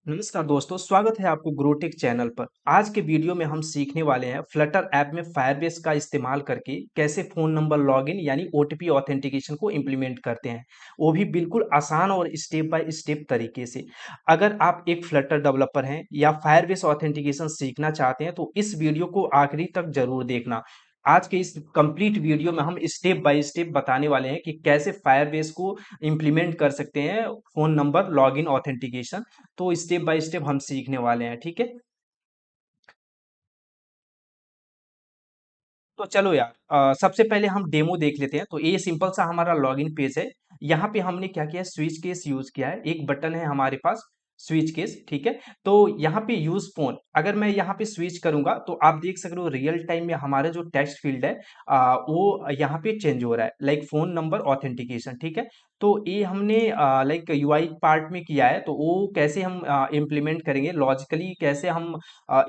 नमस्कार दोस्तों, स्वागत है आपको ग्रोटेक चैनल पर। आज के वीडियो में हम सीखने वाले हैं फ्लटर ऐप में फायरबेस का इस्तेमाल करके कैसे फ़ोन नंबर लॉगिन यानी ओटीपी ऑथेंटिकेशन को इम्प्लीमेंट करते हैं, वो भी बिल्कुल आसान और स्टेप बाय स्टेप तरीके से। अगर आप एक फ्लटर डेवलपर हैं या फायरबेस ऑथेंटिकेशन सीखना चाहते हैं, तो इस वीडियो को आखिरी तक ज़रूर देखना। आज के इस कंप्लीट वीडियो में हम स्टेप बाय स्टेप बताने वाले हैं कि कैसे फायरबेस को इम्प्लीमेंट कर सकते हैं फ़ोन नंबर लॉगिन ऑथेंटिकेशन। तो स्टेप बाय स्टेप हम सीखने वाले हैं, ठीक है। तो चलो यार, सबसे पहले हम डेमो देख लेते हैं। तो ये सिंपल सा हमारा लॉगिन पेज है। यहाँ पे हमने क्या किया है, स्विच केस यूज किया है। एक बटन है हमारे पास स्विच केस, ठीक है। तो यहाँ पे यूज फोन, अगर मैं यहाँ पे स्विच करूंगा तो आप देख सकते हो रियल टाइम में हमारा जो टेक्स्ट फील्ड है वो यहाँ पे चेंज हो रहा है, लाइक फोन नंबर ऑथेंटिकेशन, ठीक है। तो ये हमने लाइक यूआई पार्ट में किया है। तो वो कैसे हम इम्प्लीमेंट करेंगे लॉजिकली, कैसे हम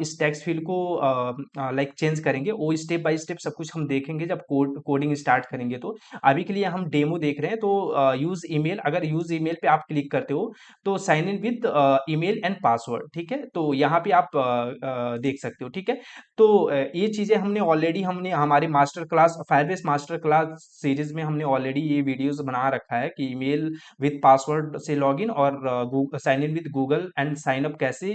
इस टेक्स्ट फील्ड को लाइक चेंज करेंगे, वो स्टेप बाय स्टेप सब कुछ हम देखेंगे जब कोडिंग स्टार्ट करेंगे। तो अभी के लिए हम डेमो देख रहे हैं। तो यूज ईमेल, अगर यूज ईमेल पे आप क्लिक करते हो तो sign in with email and password, ठीक है। तो यहाँ पे आप देख सकते हो, ठीक है। तो ये चीजें हमने हमारे master class Firebase master class series में हमने ऑलरेडी ये वीडियोस बना रखा है कि ईमेल विद पासवर्ड से लॉगिन और sign in with Google and sign up कैसे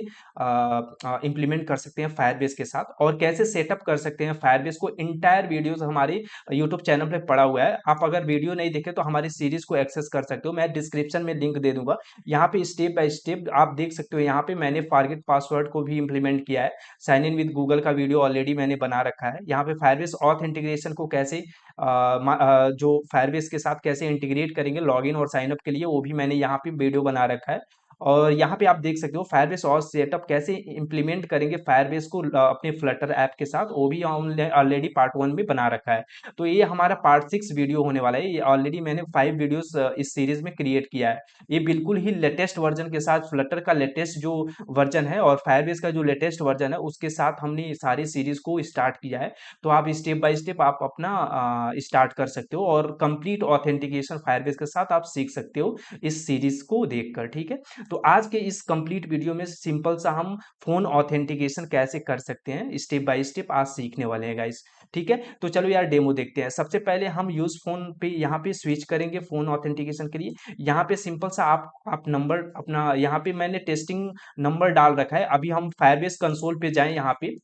इम्प्लीमेंट कर सकते हैं फायरबेस के साथ, और कैसे सेटअप कर सकते हैं फायरबेस को। इंटायर वीडियोस हमारे यूट्यूब चैनल पे पड़ा हुआ है। आप अगर वीडियो नहीं देखे तो हमारी सीरीज को एक्सेस कर सकते हो, मैं डिस्क्रिप्शन में लिंक दे दूंगा। यहाँ पे स्टेप बाय स्टेप आप देख सकते हो। यहाँ पे मैंने फॉरगेट पासवर्ड को भी इम्प्लीमेंट किया है। साइन इन विद गूगल का वीडियो ऑलरेडी मैंने बना रखा है। यहाँ पे फायरबेस ऑथ इंटीग्रेशन को कैसे जो फायरबेस के साथ कैसे इंटीग्रेट करेंगे लॉगिन और साइन अप के लिए, वो भी मैंने यहाँ पे वीडियो बना रखा है। और यहाँ पे आप देख सकते हो फायरबेस और सेटअप कैसे इंप्लीमेंट करेंगे फायरबेस को अपने फ्लटर ऐप के साथ, वो भी ऑलरेडी पार्ट 1 में बना रखा है। तो ये हमारा पार्ट 6 वीडियो होने वाला है। ये ऑलरेडी मैंने 5 वीडियोस इस सीरीज में क्रिएट किया है। ये बिल्कुल ही लेटेस्ट वर्जन के साथ, फ्लटर का लेटेस्ट जो वर्जन है और फायरबेस का जो लेटेस्ट वर्जन है उसके साथ हमने ये सारी सीरीज को स्टार्ट किया है। तो आप स्टेप बाय स्टेप आप अपना स्टार्ट कर सकते हो और कंप्लीट ऑथेंटिकेशन फायरबेस के साथ आप सीख सकते हो इस सीरीज को देखकर, ठीक है। तो आज के इस कंप्लीट वीडियो में सिंपल सा हम फोन ऑथेंटिकेशन कैसे कर सकते हैं स्टेप बाय स्टेप आज सीखने वाले हैं गाइस, ठीक है। तो चलो यार डेमो देखते हैं। सबसे पहले हम यूज फोन पे यहाँ पे स्विच करेंगे फोन ऑथेंटिकेशन के लिए। यहाँ पे सिंपल सा आप नंबर अपना, यहाँ पे मैंने टेस्टिंग नंबर डाल रखा है। अभी हम फायरबेस कंसोल पे जाएं यहाँ पे।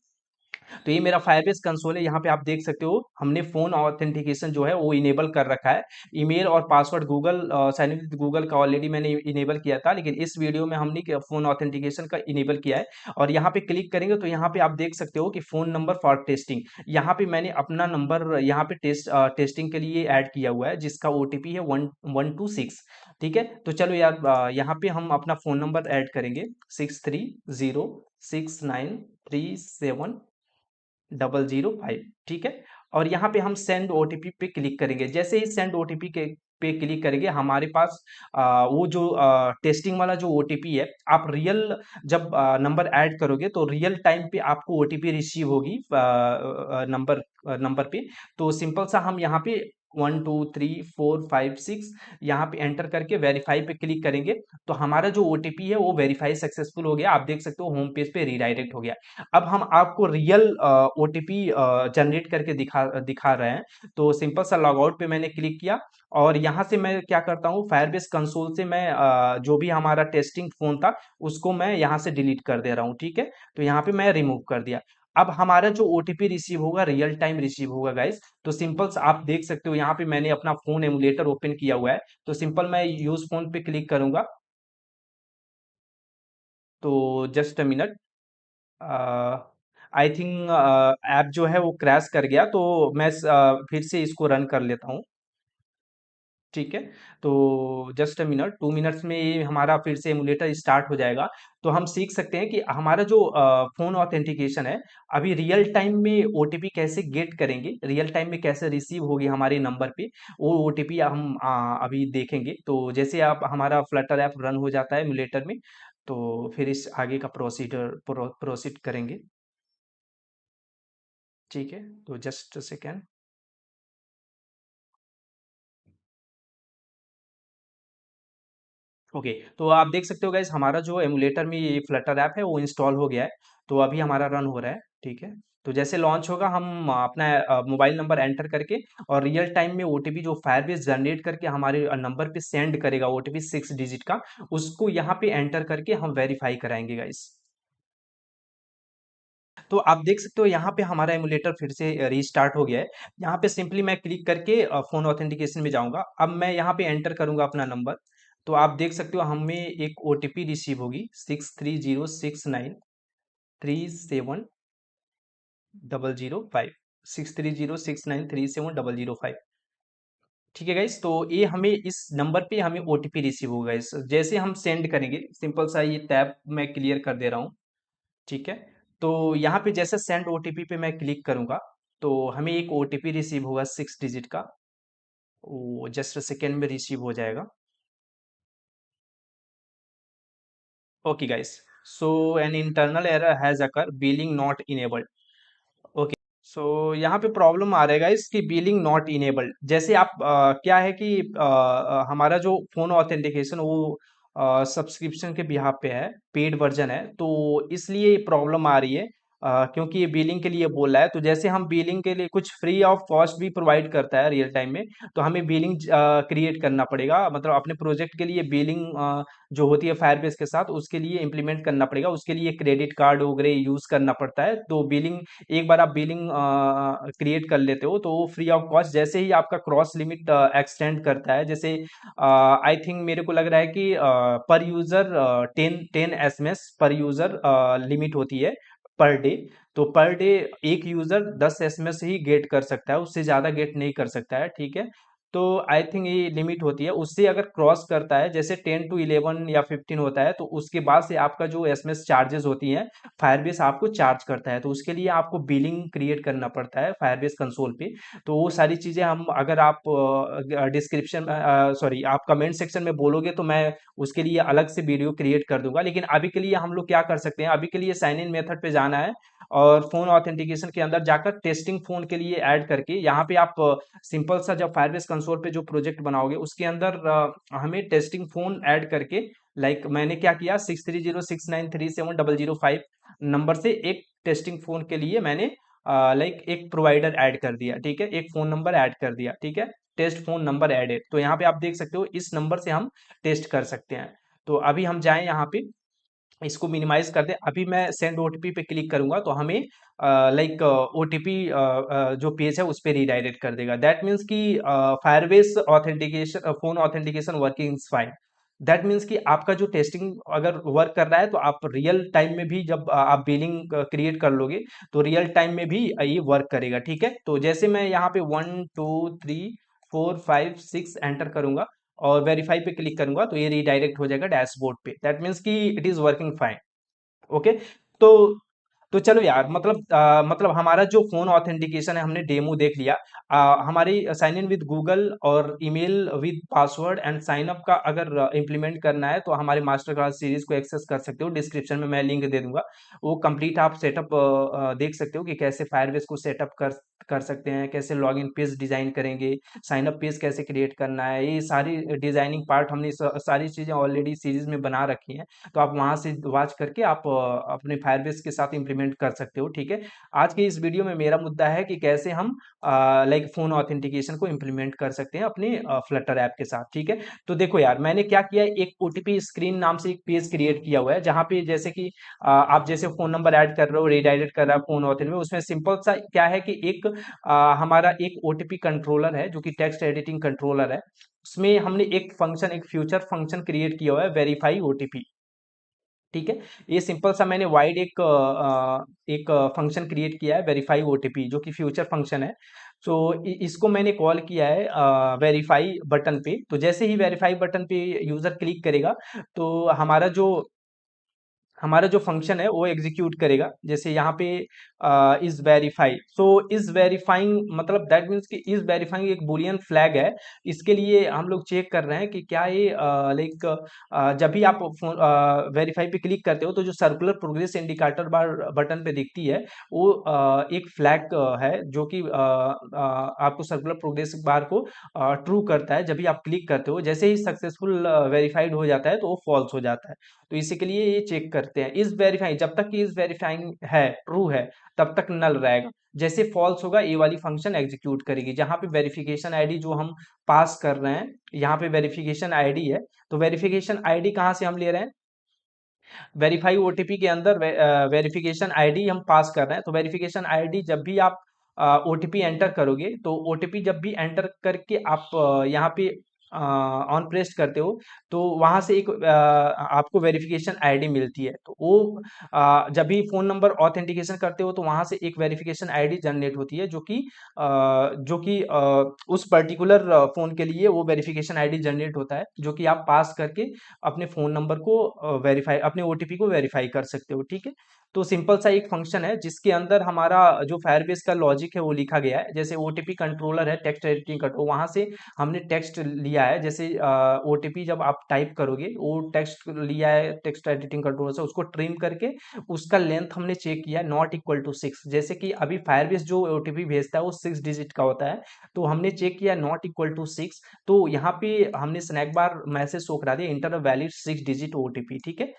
तो ये मेरा फायरबेस कंसोल है। यहाँ पे आप देख सकते हो हमने फोन ऑथेंटिकेशन जो है वो इनेबल कर रखा है। ईमेल और password Google sign in with Google का ऑलरेडी मैंने इनेबल किया था, लेकिन इस वीडियो में हमने फोन ऑथेंटिकेशन का इनेबल किया है। और यहाँ पे क्लिक करेंगे तो यहाँ पे आप देख सकते हो कि फोन नंबर फॉर टेस्टिंग, यहाँ पे मैंने अपना नंबर यहाँ पे टेस्टिंग के लिए ऐड किया हुआ है, जिसका ओटीपी है 1126, ठीक है। तो चलो यार, यहाँ पे हम अपना फोन नंबर ऐड करेंगे 6306933700, ठीक है। और यहाँ पे हम सेंड ओटीपी पे क्लिक करेंगे। जैसे ही सेंड ओटीपी के पे क्लिक करेंगे हमारे पास वो जो टेस्टिंग वाला जो ओटीपी है, आप रियल जब नंबर ऐड करोगे तो रियल टाइम पे आपको ओटीपी रिसीव होगी नंबर नंबर पे। तो सिंपल सा हम यहाँ पे 1 2 3 4 5 6 यहाँ पे एंटर करके वेरीफाई पे क्लिक करेंगे। तो हमारा जो ओटीपी है वो वेरीफाई सक्सेसफुल हो गया। आप देख सकते हो होम पेज पे रीडायरेक्ट हो गया। अब हम आपको रियल ओटीपी जनरेट करके दिखा दिखा रहे हैं। तो सिंपल सा लॉग आउट पे मैंने क्लिक किया और यहाँ से मैं क्या करता हूँ, फायरबेस कंसोल से मैं जो भी हमारा टेस्टिंग फोन था उसको मैं यहाँ से डिलीट कर दे रहा हूँ, ठीक है। तो यहाँ पे मैं रिमूव कर दिया। अब हमारा जो ओटीपी रिसीव होगा रियल टाइम रिसीव होगा गाइस। तो सिंपल सा आप देख सकते हो यहाँ पे मैंने अपना फोन एमुलेटर ओपन किया हुआ है। तो सिंपल मैं यूज फोन पे क्लिक करूंगा। तो just a minute, I think app जो है वो क्रैश कर गया। तो मैं फिर से इसको रन कर लेता हूँ, ठीक है। तो जस्ट अ मिनट, 2 मिनट्स में ये हमारा फिर से एमुलेटर स्टार्ट हो जाएगा। तो हम सीख सकते हैं कि हमारा जो फोन ऑथेंटिकेशन है, अभी रियल टाइम में ओटीपी कैसे गेट करेंगे, रियल टाइम में कैसे रिसीव होगी हमारे नंबर पे, वो ओटीपी हम अभी देखेंगे। तो जैसे आप हमारा फ्लटर ऐप रन हो जाता है एमुलेटर में, तो फिर इस आगे का प्रोसीड करेंगे, ठीक है। तो जस्ट सेकेंड। ओके, तो आप देख सकते हो गाइस हमारा जो एमुलेटर में ये फ्लटर ऐप है वो इंस्टॉल हो गया है। तो अभी हमारा रन हो रहा है, ठीक है। तो जैसे लॉन्च होगा हम अपना मोबाइल नंबर एंटर करके और रियल टाइम में ओटीपी जो फायरबेस जनरेट करके हमारे नंबर पे सेंड करेगा ओटीपी 6 डिजिट का, उसको यहाँ पे एंटर करके हम वेरीफाई कराएंगे गाइस। तो आप देख सकते हो यहाँ पे हमारा एमुलेटर फिर से रीस्टार्ट हो गया है। यहाँ पे सिंपली मैं क्लिक करके फोन ऑथेंटिकेशन में जाऊंगा। अब मैं यहाँ पे एंटर करूंगा अपना नंबर। तो आप देख सकते हो हमें एक ओटीपी रिसीव होगी 6306937005। 6306937005। ठीक है गाइस, तो ये हमें इस नंबर पे हमें ओटीपी रिसीव होगा। इस जैसे हम सेंड करेंगे, सिंपल सा ये टैब मैं क्लियर कर दे रहा हूँ, ठीक है। तो यहाँ पे जैसे सेंड ओटीपी पे मैं क्लिक करूंगा तो हमें एक ओटीपी रिसीव होगा 6 डिजिट का। वो जस्ट सेकेंड में रिसीव हो जाएगा। Okay guys, so an internal error has occur, billing not enabled. So यहाँ पे प्रॉब्लम आ रहेगा इसकी, बिलिंग नॉट इनेबल्ड। जैसे आप क्या है कि हमारा जो फोन ऑथेंटिकेशन वो सब्सक्रिप्शन के बिहाफ पे है, पेड वर्जन है, तो इसलिए ये प्रॉब्लम आ रही है। क्योंकि ये बिलिंग के लिए बोल रहा है। तो जैसे हम बिलिंग के लिए कुछ फ्री ऑफ कॉस्ट भी प्रोवाइड करता है रियल टाइम में, तो हमें बिलिंग क्रिएट करना पड़ेगा। मतलब अपने प्रोजेक्ट के लिए बिलिंग जो होती है फायरबेस के साथ, उसके लिए इम्प्लीमेंट करना पड़ेगा। उसके लिए क्रेडिट कार्ड वगैरह यूज करना पड़ता है। तो बिलिंग, एक बार आप बिलिंग क्रिएट कर लेते हो तो वो फ्री ऑफ कॉस्ट, जैसे ही आपका क्रॉस लिमिट एक्सटेंड करता है, जैसे आई थिंक मेरे को लग रहा है कि पर यूजर 10 10 SMS पर यूजर लिमिट होती है पर डे। तो पर डे एक यूजर 10 SMS ही गेट कर सकता है, उससे ज्यादा गेट नहीं कर सकता है, ठीक है। तो आई थिंक ये लिमिट होती है। उससे अगर क्रॉस करता है, जैसे 10 to 11 या 15 होता है, तो उसके बाद से आपका जो एसएमएस चार्जेस होती हैं, फायरबेस आपको चार्ज करता है। तो उसके लिए आपको बिलिंग क्रिएट करना पड़ता है फायरबेस कंसोल पे। तो वो सारी चीजें हम, अगर आप डिस्क्रिप्शन, सॉरी, आप कमेंट सेक्शन में बोलोगे तो मैं उसके लिए अलग से वीडियो क्रिएट कर दूंगा। लेकिन अभी के लिए हम लोग क्या कर सकते हैं, अभी के लिए साइन इन मेथड पे जाना है और फोन ऑथेंटिकेशन के अंदर जाकर टेस्टिंग फोन के लिए ऐड करके, यहाँ पे आप सिंपल सा जब फायरबेस कंसोल पे जो प्रोजेक्ट बनाओगे उसके अंदर हमें टेस्टिंग फोन ऐड करके, लाइक मैंने क्या किया, 6306937005 नंबर से एक टेस्टिंग फोन के लिए मैंने लाइक एक प्रोवाइडर ऐड कर दिया, ठीक है, एक फोन नंबर ऐड कर दिया, ठीक है। टेस्ट फोन नंबर एडेड, तो यहाँ पे आप देख सकते हो इस नंबर से हम टेस्ट कर सकते हैं। तो अभी हम जाएं यहाँ पे, इसको मिनिमाइज कर दें। अभी मैं सेंड ओटीपी पे क्लिक करूंगा तो हमें लाइक ओटीपी जो पेज है उस पर रिडायरेक्ट कर देगा। दैट मीन्स कि Firebase authentication, phone authentication working is fine. That means कि आपका जो टेस्टिंग अगर वर्क कर रहा है तो आप रियल टाइम में भी जब आप बिलिंग क्रिएट कर लोगे तो रियल टाइम में भी ये वर्क करेगा, ठीक है। तो जैसे मैं यहाँ पे 1 2 3 4 5 6 एंटर करूंगा और वेरीफाई पे क्लिक करूंगा तो ये रिडायरेक्ट हो जाएगा डैशबोर्ड पे। दैट मीन्स कि it is working fine. Okay. तो तो चलो यार, मतलब हमारा जो फोन ऑथेंटिकेशन है हमने डेमो देख लिया। हमारी साइन इन विद गूगल और email with password and sign up का अगर इम्प्लीमेंट करना है तो हमारे मास्टर क्लास सीरीज को एक्सेस कर सकते हो, डिस्क्रिप्शन में मैं लिंक दे दूंगा। वो कंप्लीट आप सेटअप देख सकते हो कि कैसे फायरबेस को सेटअप कर कर सकते हैं, कैसे लॉगिन पेज डिजाइन करेंगे, साइन अप पेज कैसे क्रिएट करना है, ये सारी डिजाइनिंग पार्ट हमने सारी चीजें ऑलरेडी सीरीज में बना रखी हैं। तो आप वहां से वॉच करके आप अपने फायरबेस के साथ इंप्लीमेंट कर सकते हो, ठीक है। आज के इस वीडियो में मेरा मुद्दा है कि कैसे हम लाइक फोन ऑथेंटिकेशन को इंप्लीमेंट कर सकते हैं अपने फ्लटर ऐप के साथ, ठीक है। तो देखो यार, मैंने क्या किया है, एक ओटीपी स्क्रीन नाम से एक पेज क्रिएट किया हुआ है जहां पे जैसे कि आप जैसे फोन नंबर ऐड कर रहे हो, रिडायरेक्ट कर रहा है फोन ऑथेंटिकेशन में, उसमें सिंपल सा क्या है कि एक हमारा एक ओटीपी कंट्रोलर है जो कि टेक्स्ट एडिटिंग कंट्रोलर है। उसमें हमने एक फंक्शन, एक फ्यूचर फंक्शन क्रिएट किया हुआ है, वेरीफाई ओटीपी, ठीक है। ये सिंपल सा मैंने वाइड एक फंक्शन क्रिएट किया है, वेरीफाई ओटीपी, जो कि फ्यूचर फंक्शन है। तो इसको मैंने कॉल किया है वेरीफाई बटन पे। तो जैसे ही वेरीफाई बटन पे यूजर क्लिक करेगा तो हमारा जो हमारा जो फंक्शन है वो एग्जीक्यूट करेगा। जैसे यहाँ पे is verify, so is verifying मतलब दैट मीन्स कि इज वेरीफाइंग एक बुलियन फ्लैग है। इसके लिए हम लोग चेक कर रहे हैं कि क्या ये लाइक जब भी आप वेरीफाई पे क्लिक करते हो तो जो सर्कुलर प्रोग्रेस इंडिकेटर बार बटन पे दिखती है वो एक फ्लैग है जो कि आपको सर्कुलर प्रोग्रेस बार को ट्रू करता है। जब भी आप क्लिक करते हो, जैसे ही सक्सेसफुल वेरीफाइड हो जाता है तो वो फॉल्स हो जाता है। तो इसी के लिए ये चेक करते हैं। इज वेरीफाइंग, जब तक कि इज वेरीफाइंग है, ट्रू है, तब तक नल रहेगा। जैसे फॉल्स होगा ये वाली फंक्शन एग्जीक्यूट करेगी। जहां पे वेरिफिकेशन आईडी जो हम पास कर रहे हैं, यहाँ पे वेरिफिकेशन आईडी है, तो वेरिफिकेशन आईडी कहाँ से हम ले रहे हैं, वेरीफाई ओटीपी के अंदर वेरिफिकेशन आईडी हम पास कर रहे हैं। तो वेरिफिकेशन आईडी जब भी आप ओटीपी एंटर करोगे, तो ओटीपी जब भी एंटर करके आप यहाँ पे ऑन प्रेस करते हो, तो वहां से एक आपको वेरिफिकेशन आईडी मिलती है। तो वो जब भी फोन नंबर ऑथेंटिकेशन करते हो तो वहां से एक वेरिफिकेशन आईडी जनरेट होती है, जो कि उस पर्टिकुलर फोन के लिए वो वेरिफिकेशन आईडी जनरेट होता है, जो कि आप पास करके अपने फ़ोन नंबर को वेरीफ़ाई, अपने ओटीपी को वेरीफ़ाई कर सकते हो, ठीक है? तो सिंपल सा एक फ़ंक्शन है जिसके अंदर हमारा जो फायरबेस का लॉजिक है वो लिखा गया है। जैसे ओटीपी कंट्रोलर है, टेक्स्ट एडिटिंग कंट्रोल, वहाँ से हमने टेक्स्ट लिया है। जैसे ओटीपी जब आप टाइप करोगे, वो टेक्स्ट लिया है टेक्स्ट एडिटिंग कंट्रोलर से, उसको ट्रिम करके उसका लेंथ हमने चेक किया है, नॉट इक्वल टू 6। जैसे कि अभी फायरबेस जो ओटीपी भेजता है वो 6 डिजिट का होता है, तो हमने चेक किया नॉट इक्वल टू 6। तो यहाँ पे हमने स्नैक बार मैसेज शो करा दिया, inter a valid 6 digit OTP, ठीक है?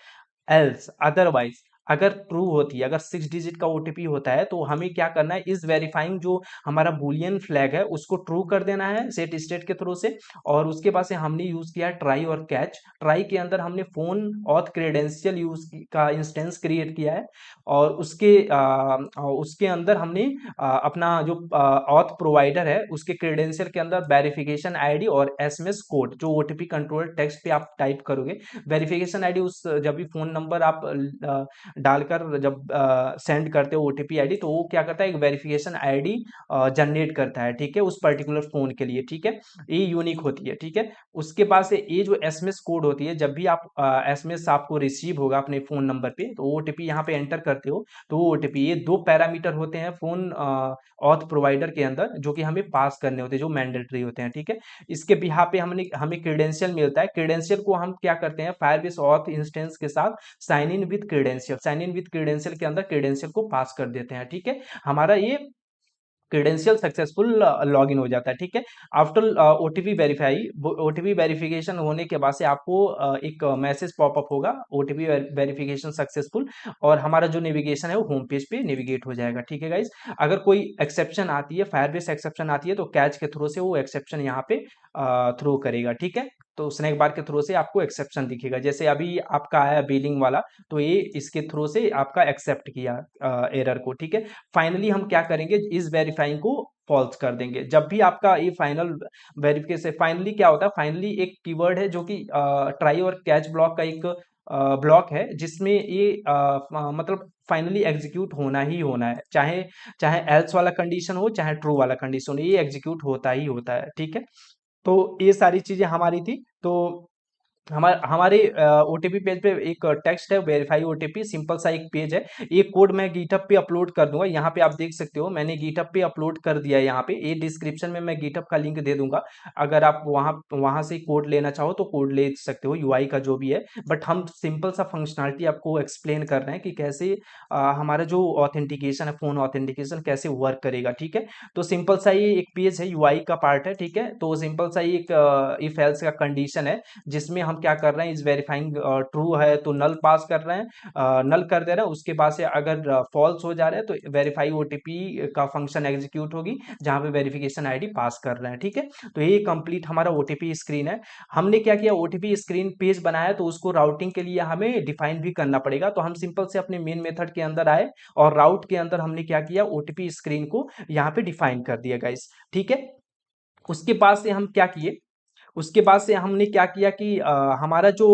एल्स अदरवाइज, अगर ट्रू होती है, अगर 6 डिजिट का ओटीपी होता है, तो हमें क्या करना है, इस वेरीफाइंग जो हमारा बूलियन फ्लैग है उसको ट्रू कर देना है सेट स्टेट के थ्रू से। और उसके बाद से हमने यूज किया ट्राई और कैच। ट्राई के अंदर हमने फोन ऑथ क्रेडेंशियल यूज का इंस्टेंस क्रिएट किया है, और उसके अंदर हमने अपना जो ऑथ प्रोवाइडर है उसके क्रेडेंशियल के अंदर वेरिफिकेशन आईडी और एसएमएस कोड, जो ओटीपी कंट्रोल टेक्स्ट पे आप टाइप करोगे, वेरिफिकेशन आईडी उस जब भी फोन नंबर आप डालकर जब सेंड करते हो ओटीपी आईडी, तो वो क्या करता है, एक वेरिफिकेशन आईडी जनरेट करता है, ठीक है, उस पर्टिकुलर फोन के लिए, ठीक है? ये यूनिक होती है, ठीक है? उसके बाद से ये जो एसएमएस कोड होती है, जब भी आप एसएमएस आपको रिसीव होगा अपने फोन नंबर पे, तो ओटीपी यहाँ पे एंटर करते हो, तो वो ओटीपी, ये दो पैरामीटर होते हैं फोन ऑथ प्रोवाइडर के अंदर, जो कि हमें पास करने होते हैं, जो मैंडेटरी होते हैं, ठीक है? इसके बिहाफ पे हमने हमें क्रेडेंशियल मिलता है। क्रेडेंशियल को हम क्या करते हैं, फायरबेस ऑथ इंस्टेंस के साथ sign in with credential, sign in with credential के अंदर क्रेडेंशियल को पास कर देते हैं, ठीक है? हमारा ये क्रेडेंशियल सक्सेसफुल लॉगिन हो जाता है, ठीक है? After OTP verify, OTP verification होने के बाद से आपको एक मैसेज पॉपअप होगा, ओटीपी वेरिफिकेशन सक्सेसफुल, और हमारा जो नेविगेशन है वो होम पेज पे नेविगेट हो जाएगा, ठीक है गाइज? अगर कोई एक्सेप्शन आती है, फायरबेस एक्सेप्शन आती है, तो कैच के थ्रू से वो एक्सेप्शन यहाँ पे थ्रो करेगा, ठीक है? तो स्नैक बार के थ्रू से आपको एक्सेप्शन दिखेगा। जैसे अभी आपका आया बिलिंग वाला, तो ये इसके थ्रू से आपका एक्सेप्ट किया एरर को, ठीक है? फाइनली हम क्या करेंगे, इस वेरीफाइंग को फॉल्स कर देंगे। जब भी आपका ये फाइनल वेरिफिकेशन, फाइनली क्या होता है, फाइनली एक कीवर्ड है जो कि ट्राई और कैच ब्लॉक का एक ब्लॉक है, जिसमें ये मतलब फाइनली एग्जीक्यूट होना ही होना है, चाहे चाहे एल्स वाला कंडीशन हो, चाहे ट्रू वाला कंडीशन हो, ये एग्जीक्यूट होता ही होता है, ठीक है? तो ये सारी चीजें हमारी थी। तो हमारे ओटीपी पेज पे एक टेक्स्ट है, वेरीफाई ओटीपी, सिंपल सा एक पेज है। ये कोड मैं गिटहब पे अपलोड कर दूंगा, यहाँ पे आप देख सकते हो, मैंने गिटहब पे अपलोड कर दिया है। यहाँ पे ये डिस्क्रिप्शन में मैं गिटहब का लिंक दे दूंगा, अगर आप वहाँ वहाँ से कोड लेना चाहो तो कोड ले सकते हो, यूआई का जो भी है। बट हम सिंपल सा फंक्शनलिटी आपको एक्सप्लेन कर रहे हैं कि कैसे हमारा जो ऑथेंटिकेशन है, फोन ऑथेंटिकेशन कैसे वर्क करेगा, ठीक है? तो सिंपल सा ये एक पेज है, यूआई का पार्ट है, ठीक है? तो सिंपल सा ये एक इफ एल्स का कंडीशन है, जिसमें हम क्या कर रहे हैं, इस वेरीफाइंग ट्रू है तो नल पास कर रहे हैं, नल कर दे रहे हैं। उसके बाद से अगर फॉल्स हो जा रहे हैं तो वेरीफाई ओटीपी का फंक्शन एग्जीक्यूट होगी, जहां पे वेरिफिकेशन आईडी पास कर रहे हैं, ठीक है? तो ये कंप्लीट हमारा ओटीपी स्क्रीन है। हमने क्या किया, ओटीपी स्क्रीन पेज बनाया, तो उसको राउटिंग के लिए हमें डिफाइन भी करना पड़ेगा। तो हम सिंपल से अपने मेन मेथड के अंदर आए, और राउट के अंदर हमने क्या किया, ओटीपी स्क्रीन को यहाँ पे डिफाइन कर दिया गाइस, ठीक है? उसके बाद से हम क्या किए, उसके बाद से हमने क्या किया कि हमारा जो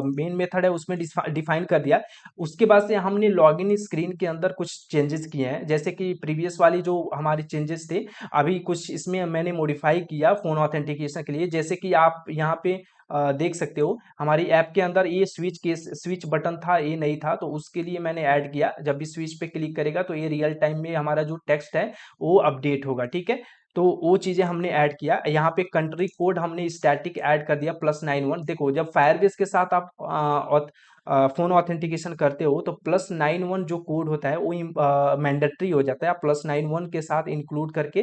मेन मेथड है उसमें डिफाइन कर दिया। उसके बाद से हमने लॉगिन स्क्रीन के अंदर कुछ चेंजेस किए हैं, जैसे कि प्रीवियस वाली जो हमारी चेंजेस थे, अभी कुछ इसमें मैंने मॉडिफाई किया फोन ऑथेंटिकेशन के लिए। जैसे कि आप यहाँ पे देख सकते हो हमारी ऐप के अंदर ये स्विच बटन था, ये नहीं था, तो उसके लिए मैंने ऐड किया। जब भी स्विच पे क्लिक करेगा तो ये रियल टाइम में हमारा जो टेक्स्ट है वो अपडेट होगा, ठीक है। तो वो चीजें हमने ऐड किया। यहाँ पे कंट्री कोड हमने स्टैटिक ऐड कर दिया +91। देखो जब फायरबेस के साथ आप फोन ऑथेंटिकेशन करते हो तो +91 जो कोड होता है वो मैंडेटरी हो जाता है। आप +91 के साथ इंक्लूड करके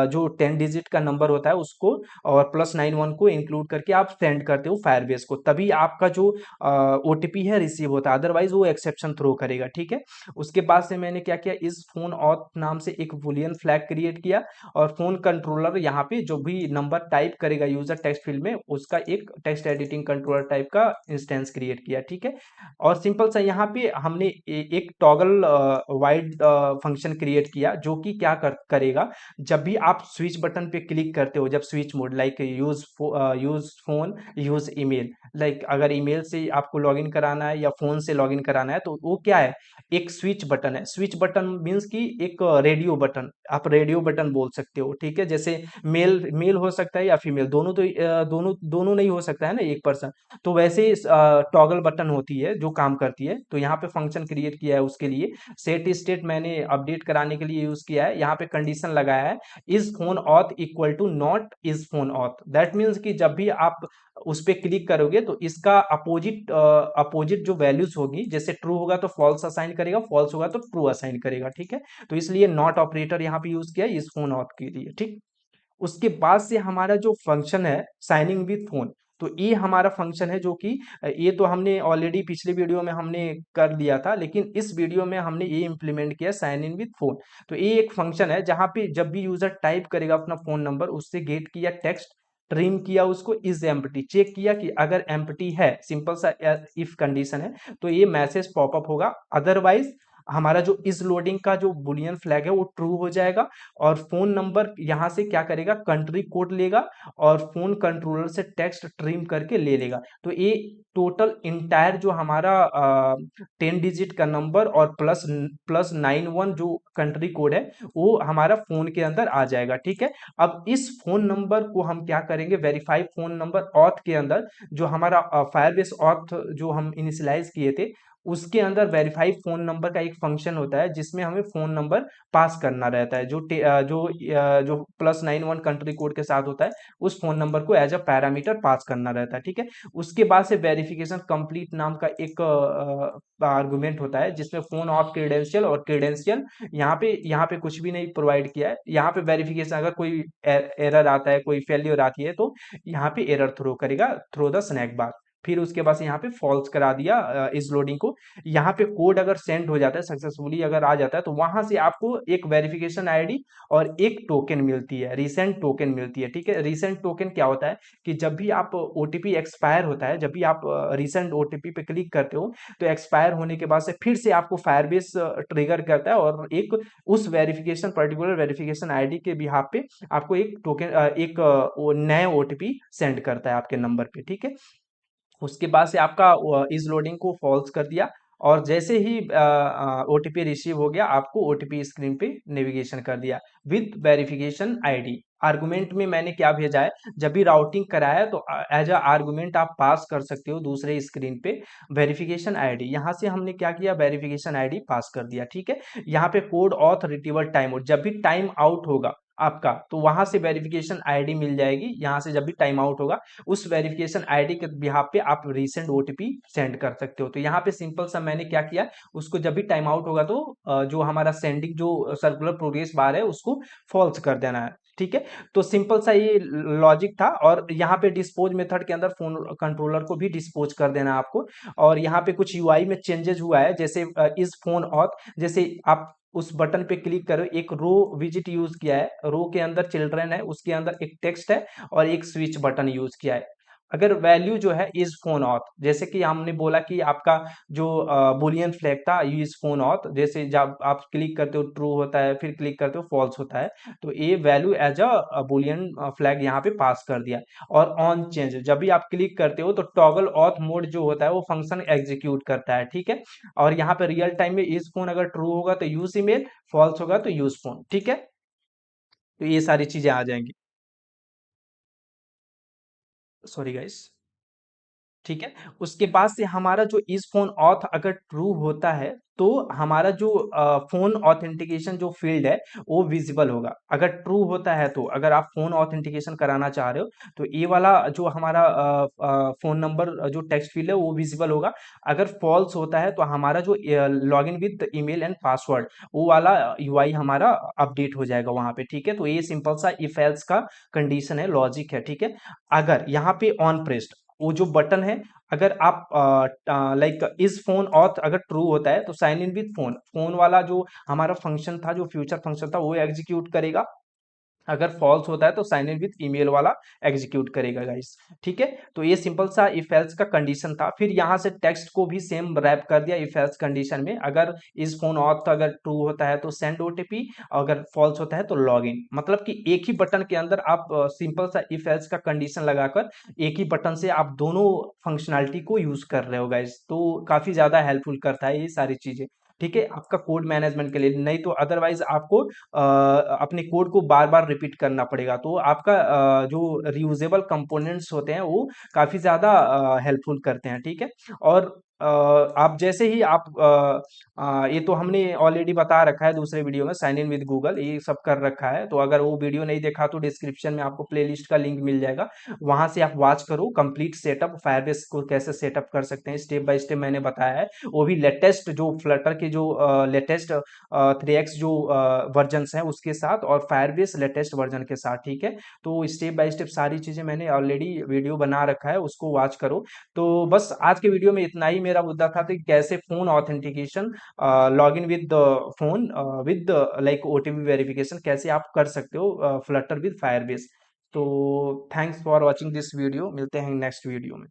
जो 10 डिजिट का नंबर होता है उसको और +91 को इंक्लूड करके आप सेंड करते हो फायरबेस को, तभी आपका जो ओटीपी है रिसीव होता है, अदरवाइज वो एक्सेप्शन थ्रो करेगा, ठीक है। उसके बाद से मैंने क्या किया, इस फोन ऑथ नाम से एक बुलियन फ्लैग क्रिएट किया और फोन कंट्रोलर यहाँ पे जो भी नंबर टाइप करेगा यूजर टेक्स्ट फील्ड में उसका एक टेक्स्ट एडिटिंग कंट्रोलर टाइप का इंस्टेंस क्रिएट किया, ठीक है। और सिंपल सा यहाँ पे हमने एक टॉगल वाइड फंक्शन क्रिएट किया जो कि क्या करेगा, जब भी आप स्विच बटन पे क्लिक करते हो, जब switch mode like use phone use email, like अगर ईमेल से आपको लॉगिन कराना है या फोन से लॉगिन कराना है तो वो क्या है, एक स्विच बटन है। स्विच बटन मीन्स कि एक रेडियो बटन, आप रेडियो बटन बोल सकते हो, ठीक है। जैसे मेल मेल हो सकता है या फीमेल, दोनों तो दोनों दोनों नहीं हो सकता है ना एक पर्सन, तो वैसे टॉगल बटन होती है जो काम करती है। तो यहाँ पे फंक्शन क्रिएट किया है उसके लिए। सेट स्टेट मैंने अपडेट कराने के लिए यूज किया है। यहाँ पे कंडीशन लगाया है is phone auth equal to not is phone auth. That means कि जब भी आप उस पर क्लिक करोगे तो इसका अपोजिट जो वैल्यूज होगी, जैसे ट्रू होगा तो फॉल्स असाइन करेगा, फॉल्स होगा तो ट्रू असाइन करेगा, ठीक है। तो इसलिए नॉट ऑपरेटर यहाँ पे यूज किया इस फोन ऑथ के लिए, ठीक। उसके बाद से हमारा जो फंक्शन है साइनिंग विथ फोन, तो ये हमारा फंक्शन है जो कि ये तो हमने ऑलरेडी पिछले वीडियो में हमने कर लिया था, लेकिन इस वीडियो में हमने ये इंप्लीमेंट किया साइन इन विथ फोन। तो ये एक फंक्शन है जहां पे जब भी यूजर टाइप करेगा अपना फोन नंबर, उससे गेट किया टेक्स्ट, ट्रिम किया उसको, इज एम्प्टी, चेक किया कि अगर एम्प्टी है, सिंपल सा इफ कंडीशन है, तो ये मैसेज पॉपअप होगा। अदरवाइज हमारा जो इज लोडिंग का जो बुलियन फ्लैग है वो ट्रू हो जाएगा और फोन नंबर यहाँ से क्या करेगा, कंट्री कोड लेगा और फोन कंट्रोलर से टेक्स्ट ट्रिम करके ले लेगा। तो ये टोटल इंटायर जो हमारा 10 डिजिट का नंबर और +91 जो कंट्री कोड है वो हमारा फोन के अंदर आ जाएगा, ठीक है। अब इस फोन नंबर को हम क्या करेंगे, वेरीफाई फोन नंबर ऑथ के अंदर जो हमारा फायरबेस ऑथ जो हम इनिशियलाइज किए थे उसके अंदर वेरीफाई फोन नंबर का एक फंक्शन होता है जिसमें हमें फोन नंबर पास करना रहता है, जो +91 कंट्री कोड के साथ होता है, उस फोन नंबर को एज अ पैरामीटर पास करना रहता है, ठीक है। उसके बाद से वेरिफिकेशन कंप्लीट नाम का एक आर्गुमेंट होता है जिसमें फोन ऑफ क्रेडेंशियल और क्रेडेंशियल यहाँ पे कुछ भी नहीं प्रोवाइड किया है। यहाँ पे वेरिफिकेशन अगर कोई एरर आता है, कोई फेल्यूर आती है तो यहाँ पे एरर थ्रो करेगा, थ्रो द स्नैक बार। फिर उसके बाद से यहाँ पे फॉल्स करा दिया इस लोडिंग को। यहाँ पे कोड अगर सेंड हो जाता है सक्सेसफुली, अगर आ जाता है तो वहां से आपको एक वेरिफिकेशन आईडी और एक टोकन मिलती है, रिसेंट टोकन मिलती है, ठीक है। रिसेंट टोकन क्या होता है कि जब भी आप ओटीपी एक्सपायर होता है, जब भी आप रिसेंट ओटीपी पे क्लिक करते हो तो एक्सपायर होने के बाद से फिर से आपको फायरबेस ट्रिगर करता है और एक उस वेरिफिकेशन पर्टिकुलर वेरिफिकेशन आईडी के बिहाफ पे आपको एक टोकन नए ओटीपी सेंड करता है आपके नंबर पे, ठीक है। उसके बाद से आपका इस लोडिंग को फॉल्स कर दिया और जैसे ही ओटीपी रिसीव हो गया आपको ओटीपी स्क्रीन पे नेविगेशन कर दिया विद वेरिफिकेशन आईडी। आर्गुमेंट में मैंने क्या भेजा है, जब भी राउटिंग कराया तो एज अ आर्गुमेंट आप पास कर सकते हो दूसरे स्क्रीन पे वेरिफिकेशन आईडी। यहां से हमने क्या किया, वेरिफिकेशन आईडी पास कर दिया, ठीक है। यहाँ पे code auth retrieval time out, जब भी टाइम आउट होगा आपका तो वहां से वेरिफिकेशन आईडी मिल जाएगी। यहाँ से जब भी टाइम आउट होगा उस वेरिफिकेशन आईडी के बिहाफ पे आप रीसेंट ओटीपी सेंड कर सकते हो। तो यहाँ पे सिंपल सा मैंने क्या किया, उसको जब भी टाइम आउट होगा तो जो हमारा सेंडिंग जो सर्कुलर प्रोग्रेस बार है उसको फॉल्स कर देना है, ठीक है। तो सिंपल सा ये लॉजिक था और यहाँ पे डिस्पोज मेथड के अंदर फोन कंट्रोलर को भी डिस्पोज कर देना है आपको। और यहाँ पे कुछ यूआई में चेंजेस हुआ है, जैसे इस फोन ऑथ, जैसे आप उस बटन पे क्लिक करो, एक रो विजिट यूज किया है, रो के अंदर चिल्ड्रन है, उसके अंदर एक टेक्स्ट है और एक स्विच बटन यूज किया है। अगर वैल्यू जो है इज फोन ऑथ, जैसे कि हमने बोला कि आपका जो बुलियन फ्लैग था इज फोन ऑथ, जैसे जब आप क्लिक करते हो ट्रू होता है, फिर क्लिक करते हो फॉल्स होता है, तो ये value as a boolean flag यहाँ पे पास कर दिया। और ऑन चेंज, जब भी आप क्लिक करते हो तो टॉगल ऑथ मोड जो होता है वो फंक्शन एग्जीक्यूट करता है, ठीक है। और यहाँ पे रियल टाइम में इज फोन अगर ट्रू होगा तो यूज ईमेल, फॉल्स होगा तो यूज फोन, ठीक है। तो ये सारी चीजें आ जाएंगी। Sorry guys. ठीक है। उसके बाद से हमारा जो इस फोन ऑथ अगर ट्रू होता है तो हमारा जो फोन ऑथेंटिकेशन जो फील्ड है वो विजिबल होगा। अगर ट्रू होता है तो अगर आप फोन ऑथेंटिकेशन कराना चाह रहे हो तो ये वाला जो हमारा फोन नंबर जो टेक्स्ट फील्ड है वो विजिबल होगा। अगर फॉल्स होता है तो हमारा जो log in with email and password वो वाला यूआई हमारा अपडेट हो जाएगा वहां पे, ठीक है। तो ये सिंपल सा इफ एल्स का कंडीशन है, लॉजिक है, ठीक है। अगर यहाँ पे ऑन प्रेस्ड वो जो बटन है, अगर आप लाइक इस फोन ऑथ अगर ट्रू होता है तो sign in with phone, phone वाला जो हमारा फंक्शन था, जो फ्यूचर फंक्शन था वो एग्जीक्यूट करेगा। अगर फॉल्स होता है तो साइन इन विद ईमेल वाला एग्जीक्यूट करेगा गाइस, ठीक है। तो ये सिंपल सा इफ एल्स का कंडीशन था। फिर यहाँ से टेक्स्ट को भी सेम रैप कर दिया इफ एल्स कंडीशन में। अगर इस फोन ऑथ अगर ट्रू होता है तो सेंड ओटीपी, अगर फॉल्स होता है तो लॉग इन। मतलब कि एक ही बटन के अंदर आप सिंपल सा इफ एल्स का कंडीशन लगाकर एक ही बटन से आप दोनों फंक्शनैलिटी को यूज कर रहे हो गाइस। तो काफी ज्यादा हेल्पफुल करता है ये सारी चीजें, ठीक है, आपका कोड मैनेजमेंट के लिए। नहीं तो अदरवाइज आपको अपने कोड को बार बार रिपीट करना पड़ेगा। तो आपका जो रियूजेबल कंपोनेंट्स होते हैं वो काफी ज्यादा हेल्पफुल करते हैं, ठीक है। और आप जैसे ही आप ये तो हमने ऑलरेडी बता रखा है दूसरे वीडियो में, साइन इन विद गूगल ये सब कर रखा है। तो अगर वो वीडियो नहीं देखा तो डिस्क्रिप्शन में आपको प्लेलिस्ट का लिंक मिल जाएगा, वहां से आप वॉच करो कंप्लीट सेटअप, फायरबेस को कैसे सेटअप कर सकते हैं स्टेप बाय स्टेप मैंने बताया है। वो भी लेटेस्ट जो फ्लटर के जो लेटेस्ट 3x जो वर्जन हैं उसके साथ, और फायरबेस लेटेस्ट वर्जन के साथ, ठीक है। तो स्टेप बाय स्टेप सारी चीजें मैंने ऑलरेडी वीडियो बना रखा है, उसको वॉच करो। तो बस आज के वीडियो में इतना ही मेरा मुद्दा था कि कैसे phone authentication, log in with phone with like OTP verification कैसे आप कर सकते हो फ्लटर विद फायरबेस। तो thanks for watching this video, मिलते हैं नेक्स्ट वीडियो में।